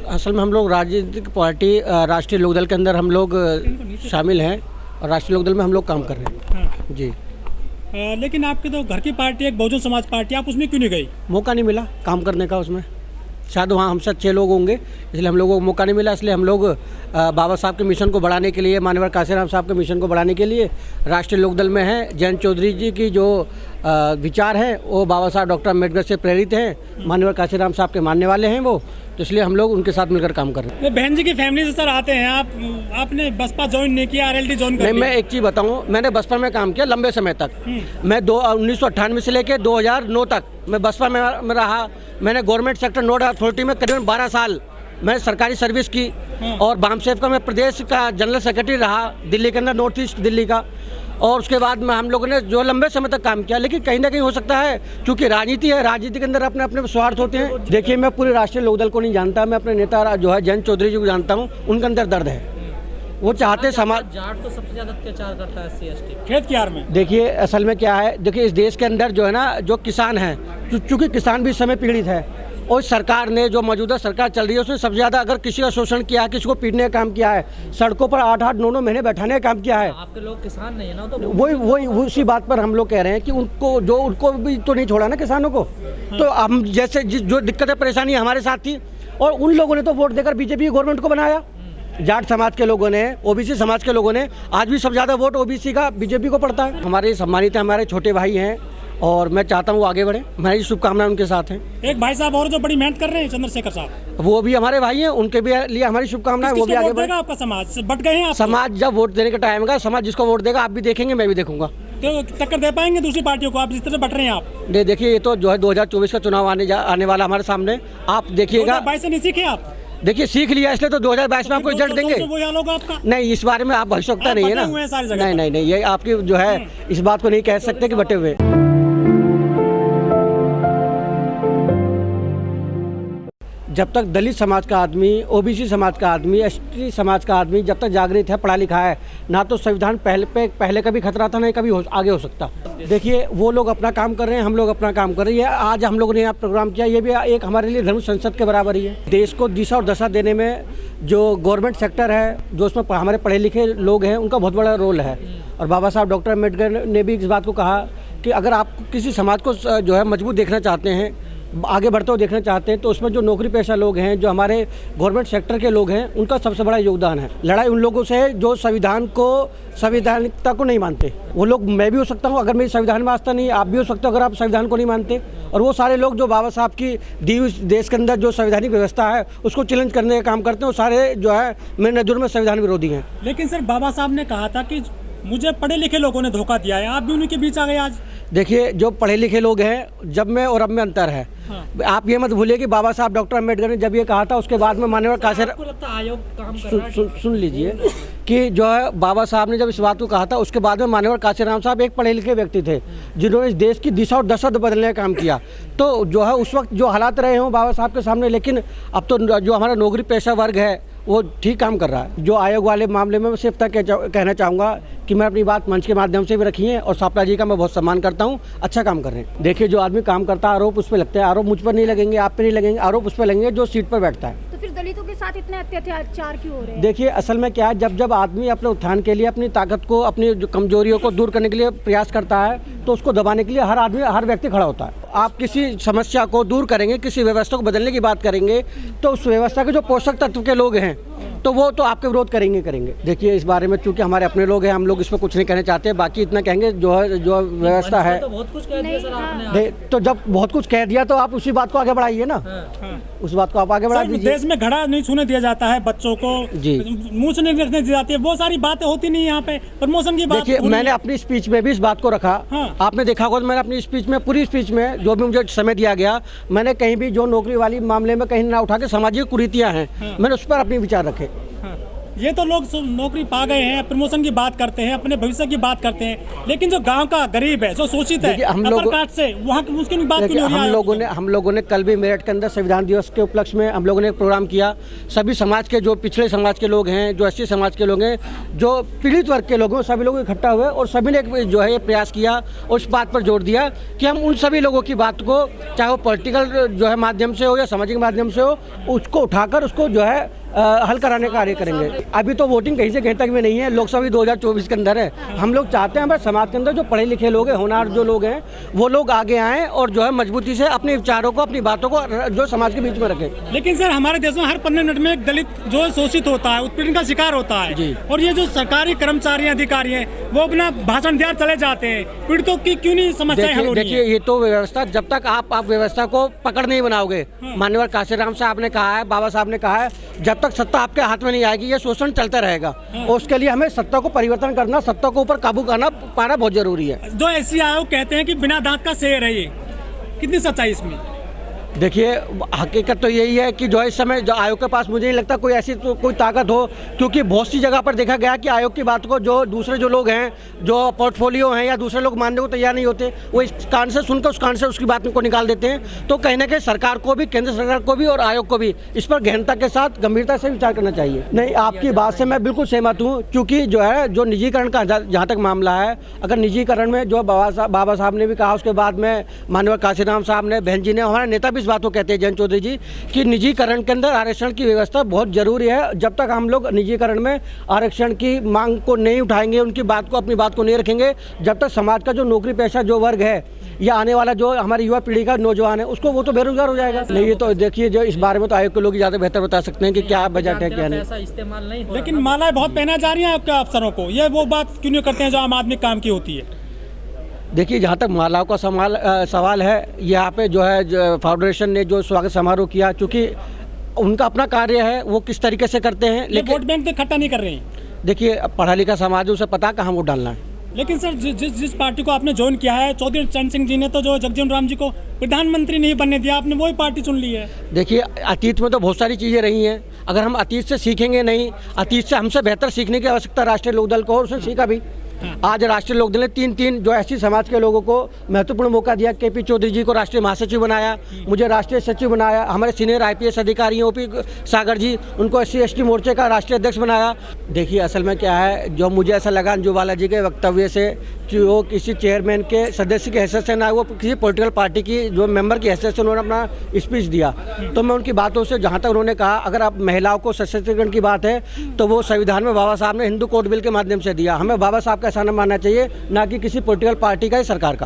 असल में हम लोग राजनीतिक पार्टी राष्ट्रीय लोकदल के अंदर हम लोग शामिल हैं और राष्ट्रीय लोकदल में हम लोग काम कर रहे हैं। हाँ। जी। लेकिन आपकी तो घर की पार्टी एक बहुजन समाज पार्टी, आप उसमें क्यों नहीं गई? मौका नहीं मिला काम करने का उसमें, शायद वहाँ हमसे अच्छे लोग होंगे इसलिए हम लोगों को मौका नहीं मिला। इसलिए हम लोग बाबा साहब के मिशन को बढ़ाने के लिए, माननीय काशीराम साहब के मिशन को बढ़ाने के लिए राष्ट्रीय लोकदल में हैं। जयंत चौधरी जी की जो विचार हैं वो बाबा साहब डॉक्टर अम्बेडकर से प्रेरित हैं, माननीय काशीराम साहब के मानने वाले हैं वो, तो इसलिए हम लोग उनके साथ मिलकर काम कर रहे हैं। वो बहन जी की फैमिली से सर आते हैं, आपने बसपा ज्वाइन नहीं किया, RLD ज्वाइन कर नहीं, लिया? मैं एक चीज़ बताऊँ, मैंने बसपा में काम किया लंबे समय तक। मैं 1998 से लेकर 2009 तक मैं बसपा में रहा। मैंने गवर्नमेंट सेक्टर नोडल अथॉरिटी में करीबन 12 साल मैंने सरकारी सर्विस की और बामसेफ का मैं प्रदेश का जनरल सेक्रेटरी रहा दिल्ली के अंदर, नॉर्थ ईस्ट दिल्ली का। और उसके बाद में हम लोगों ने जो लंबे समय तक काम किया, लेकिन कहीं ना कहीं हो सकता है क्योंकि राजनीति है, राजनीति के अंदर अपने अपने स्वार्थ होते हैं। देखिए, मैं पूरे राष्ट्रीय लोकदल को नहीं जानता, मैं अपने नेता जो है जयंत चौधरी जी को जानता हूँ। उनके अंदर दर्द है, वो चाहते समाज जाट तो सबसे ज्यादा अत्याचार करता है SC ST खेत की आड़ में। देखिए, असल में क्या है, देखिए इस देश के अंदर जो है ना, जो किसान हैं, चूँकि किसान भी इस समय पीड़ित है और सरकार ने जो मौजूदा सरकार चल रही है उसने सबसे ज़्यादा अगर किसी का शोषण किया है, किसी को पीटने का काम किया है, सड़कों पर 8-8, 9-9 महीने बैठाने का काम किया है। आपके लोग किसान नहीं है ना, तो वही उसी बात पर हम लोग कह रहे हैं कि उनको भी तो नहीं छोड़ा ना किसानों को। तो हम जैसे जो दिक्कतें परेशानी हमारे साथ थी और उन लोगों ने तो वोट देकर बीजेपी गवर्नमेंट को बनाया। जाट समाज के लोगों ने, OBC समाज के लोगों ने, आज भी सबसे ज़्यादा वोट OBC का बीजेपी को पड़ता है। हमारे सम्मानित है, हमारे छोटे भाई हैं और मैं चाहता हूँ वो आगे बढ़े, मेरी शुभकामनाएं उनके साथ हैं। एक भाई साहब और जो बड़ी मेहनत कर रहे हैं, चंद्रशेखर साहब, वो भी हमारे भाई हैं, उनके भी लिए हमारी शुभकामनाएं, वो भी आगे बढ़े। आपका समाज बट गए हैं आप? समाज जब वोट देने का टाइम होगा, समाज जिसको वोट देगा आप भी देखेंगे, मैं भी देखूंगा। तो टक्कर दे पाएंगे दूसरी पार्टियों को, आप जिस तरह बट रहे हैं आप? नहीं, देखिए ये तो जो है 2024 का चुनाव आने वाला हमारे सामने, आप देखिएगा। 2022 से नहीं सीखे आप? देखिए, सीख लिया इसलिए तो 2022 में आपको रिजल्ट देंगे। वो हाल होगा आपका? नहीं, इस बारे में आप भविष्यवक्ता नहीं है ना। नहीं, ये आपकी जो है इस बात को नहीं कह सकते कि बटे हुए। जब तक दलित समाज का आदमी, OBC समाज का आदमी, ST समाज का आदमी जब तक जागृत है, पढ़ा लिखा है, ना तो संविधान पहले कभी खतरा था, नहीं कभी आगे हो सकता। देखिए, वो लोग अपना काम कर रहे हैं, हम लोग अपना काम कर रहे हैं। आज हम लोगों ने यहाँ प्रोग्राम किया, ये भी एक हमारे लिए धर्म संसद के बराबर ही है। देश को दिशा और दशा देने में जो गवर्नमेंट सेक्टर है, जो उसमें हमारे पढ़े लिखे लोग हैं, उनका बहुत बड़ा रोल है। और बाबा साहब डॉक्टर अम्बेडकर ने भी इस बात को कहा कि अगर आप किसी समाज को जो है मजबूत देखना चाहते हैं, आगे बढ़ते हुए देखना चाहते हैं, तो उसमें जो नौकरी पेशा लोग हैं, जो हमारे गवर्नमेंट सेक्टर के लोग हैं, उनका सबसे बड़ा योगदान है। लड़ाई उन लोगों से है जो संवैधानिकता को नहीं मानते। वो लोग, मैं भी हो सकता हूँ, अगर मेरी संविधान में आस्था नहीं, आप भी हो सकते हो अगर आप संविधान को नहीं मानते। और वो सारे लोग जो बाबा साहब की दी हुई देश के अंदर जो संवैधानिक व्यवस्था है उसको चैलेंज करने का काम करते हैं, वो सारे जो है मेरे नज़र में संविधान विरोधी हैं। लेकिन सर, बाबा साहब ने कहा था कि मुझे पढ़े लिखे लोगों ने धोखा दिया है, आप भी उन्हीं के बीच आ गए आज। देखिए, जो पढ़े लिखे लोग हैं, जब में और अब में अंतर है। हाँ। आप ये मत भूलिए कि बाबा साहब डॉक्टर अम्बेडकर ने जब ये कहा था, उसके बाद में माननीय आयोग काम कर रहा है। सुन लीजिए कि जो है बाबा साहब ने जब इस बात को कहा था, उसके बाद में माननीय काशीराम साहब एक पढ़े लिखे व्यक्ति थे जिन्होंने इस देश की दिशा और दशा बदलने का काम किया। तो जो है उस वक्त जो हालात रहे हों बाबा साहब के सामने, लेकिन अब तो जो हमारा नौकरी पेशा वर्ग है वो ठीक काम कर रहा है। जो आयोग वाले मामले में मैं सिर्फ तक कहना चाहूँगा कि मैं अपनी बात मंच के माध्यम से भी रखी है और सापला जी का मैं बहुत सम्मान करता हूँ, अच्छा काम कर रहे हैं। देखिए, जो आदमी काम करता है, आरोप उस पर लगता है। आरोप मुझ पर नहीं लगेंगे, आप पे नहीं लगेंगे, आरोप उस पर लगेंगे जो सीट पर बैठता है। तो फिर दलितों के साथ इतने अत्याचार क्यों हो रहे हैं? देखिए, असल में क्या है, जब आदमी अपने उत्थान के लिए, अपनी ताकत को, अपनी जो कमजोरियों को दूर करने के लिए प्रयास करता है, तो उसको दबाने के लिए हर व्यक्ति खड़ा होता है। आप किसी समस्या को दूर करेंगे, किसी व्यवस्था को बदलने की बात करेंगे, तो उस व्यवस्था के जो पोषक तत्व के लोग हैं तो वो तो आपके विरोध करेंगे। देखिए, इस बारे में चूंकि हमारे अपने लोग हैं, हम लोग इसमें कुछ नहीं कहना चाहते। बाकी इतना कहेंगे जो व्यवस्था है, तो बहुत कुछ कह दिया सर आपने। तो जब बहुत कुछ कह दिया तो आप उसी बात को आगे बढ़ाइए ना। उस बात को आप आगे बढ़ा दीजिए। देश में घड़ा नहीं छूने दिया जाता है, बच्चों को मुंह से नहीं रखने दी जाती है, वो सारी बातें होती नहीं यहाँ पे। प्रमोशन की बात देखिए, मैंने अपनी स्पीच में भी इस बात को रखा। आपने देखा होगा, मैंने अपनी स्पीच में, पूरी स्पीच में जो भी मुझे समय दिया गया, मैंने कहीं भी जो नौकरी वाली मामले में कहीं ना उठा के सामाजिक कुरीतियाँ हैं, मैंने उस पर अपने विचार रखे। ये तो लोग नौकरी पा गए हैं, प्रमोशन की बात करते हैं, अपने भविष्य की बात करते हैं, लेकिन जो गांव का गरीब है, जो शोषित है अपर कास्ट से, वहाँ उसकी बात क्यों नहीं हो रही है? हम लोगों ने कल भी मेरठ के अंदर संविधान दिवस के उपलक्ष्य में हम लोगों ने एक प्रोग्राम किया। सभी समाज के, जो पिछड़े समाज के लोग हैं, जो एससी समाज के लोग हैं, जो पीड़ित वर्ग के लोग हैं, सभी लोग इकट्ठा हुए और सभी ने जो है ये प्रयास किया और इस बात पर जोर दिया कि हम उन सभी लोगों की बात को, चाहे वो पॉलिटिकल जो है माध्यम से हो या सामाजिक माध्यम से हो, उसको उठाकर उसको जो है हल कराने का कार्य करेंगे। अभी तो वोटिंग कहीं से कहीं तक में नहीं है, लोकसभा 2024 के अंदर है। हम लोग चाहते हैं हमारे समाज के अंदर जो पढ़े लिखे लोग हैं, होनहार जो लोग हैं, वो लोग आगे आएँ और जो है मजबूती से अपने विचारों को, अपनी बातों को जो समाज के बीच में रखें। लेकिन सर, हमारे देश में हर 15 मिनट में एक दलित जो शोषित होता है, उत्पीड़न का शिकार होता है, और ये जो सरकारी कर्मचारी अधिकारी हैं, वो अपना भाषण दिया चले जाते हैं। पीड़ितों की क्यों नहीं समस्याएं हल हो रही हैं? देखिए, ये तो व्यवस्था, जब तक आप व्यवस्था को पकड़ नहीं बनाओगे, माननीय काशीराम साहब ने कहा है, बाबा साहब ने कहा है, जब तक सत्ता आपके हाथ में नहीं आएगी ये शोषण चलता रहेगा। और उसके लिए हमें सत्ता को परिवर्तन करना, सत्ता को ऊपर काबू करना पाना बहुत जरूरी है। जो एससी आयोग कहते हैं कि बिना दांत का शेर है, ये कितनी सच्चाई इसमें? देखिए, हकीकत तो यही है कि जो इस समय जो आयोग के पास मुझे नहीं लगता कोई ऐसी तो कोई ताकत हो, क्योंकि बहुत सी जगह पर देखा गया कि आयोग की बात को जो दूसरे जो लोग हैं, जो पोर्टफोलियो हैं या दूसरे लोग मानने को तैयार नहीं होते, वो इस कान से सुनकर उस कान से उसकी बात को निकाल देते हैं। तो कहीं ना कहीं सरकार को भी, केंद्र सरकार को भी और आयोग को भी इस पर गहनता के साथ, गंभीरता से विचार करना चाहिए। नहीं, आपकी बात से मैं बिल्कुल सहमत हूँ, क्योंकि जो है जो निजीकरण का जहाँ तक मामला है, अगर निजीकरण में जो बाबा साहब ने भी कहा, उसके बाद में माननीय काशीराम साहब ने, बहन जी ने, हमारे नेता भी इस बात को कहते हैं, जयंत चौधरी जी, कि निजीकरण के अंदर आरक्षण की व्यवस्था बहुत जरूरी है। जब तक हम लोग निजीकरण में आरक्षण की मांग को नहीं उठाएंगे, उनकी बात को, अपनी बात को नहीं रखेंगे, जब तक समाज का जो नौकरी पेशा जो वर्ग है या आने वाला जो हमारी युवा पीढ़ी का नौजवान है, उसको वो तो बेरोजगार हो जाएगा। नहीं, ये तो देखिए, जो इस बारे में तो आयोग के लोग ज्यादा बेहतर बता सकते हैं कि क्या बजट है, क्या नहीं। इस्तेमाल नहीं हो, लेकिन मालाएं बहुत पहना जा रही है आपके अफसरों को, ये वो बात क्यों नहीं करते हैं जो आम आदमी काम की होती है? देखिए, जहाँ तक मालाओं का सवाल है, यहाँ पे जो है फाउंडेशन ने जो स्वागत समारोह किया, क्योंकि उनका अपना कार्य है, वो किस तरीके से करते हैं, लेकिन वोट बैंक तो इकट्ठा नहीं कर रहे हैं। देखिए, पढ़ा लिखा समाज है, उसे पता कहाँ वोट डालना है। लेकिन सर, जिस पार्टी को आपने ज्वाइन किया है, चौधरी चरण सिंह जी ने तो जो जगजीवन राम जी को प्रधानमंत्री नहीं बनने दिया, आपने वही पार्टी चुन ली है। देखिए, अतीत में तो बहुत सारी चीज़ें रही हैं, अगर हम अतीत से सीखेंगे नहीं, अतीत से हमसे बेहतर सीखने की आवश्यकता राष्ट्रीय लोकदल को, और उसने सीखा भी। आज राष्ट्रीय लोकदल ने तीन जो ऐसी समाज के लोगों को महत्वपूर्ण मौका दिया। केपी चौधरी जी को राष्ट्रीय महासचिव बनाया, मुझे राष्ट्रीय सचिव बनाया, हमारे सीनियर IPS अधिकारी OP सागर जी, उनको SC ST मोर्चे का राष्ट्रीय अध्यक्ष बनाया। देखिए, असल में क्या है, जो मुझे ऐसा लगा अंजुबाला जी के वक्तव्य से कि वो किसी चेयरमैन के सदस्य की हैसियत से ना, वो किसी पॉलिटिकल पार्टी की जो मेंबर की हैसियत से उन्होंने अपना स्पीच दिया। तो मैं उनकी बातों से, जहाँ तक उन्होंने कहा, अगर आप महिलाओं को सशक्तिकरण की बात है, तो वो संविधान में बाबा साहब ने हिंदू कोड बिल के माध्यम से दिया। हमें बाबा साहब का एहसान मानना चाहिए, ना कि किसी पॉलिटिकल पार्टी का या सरकार का।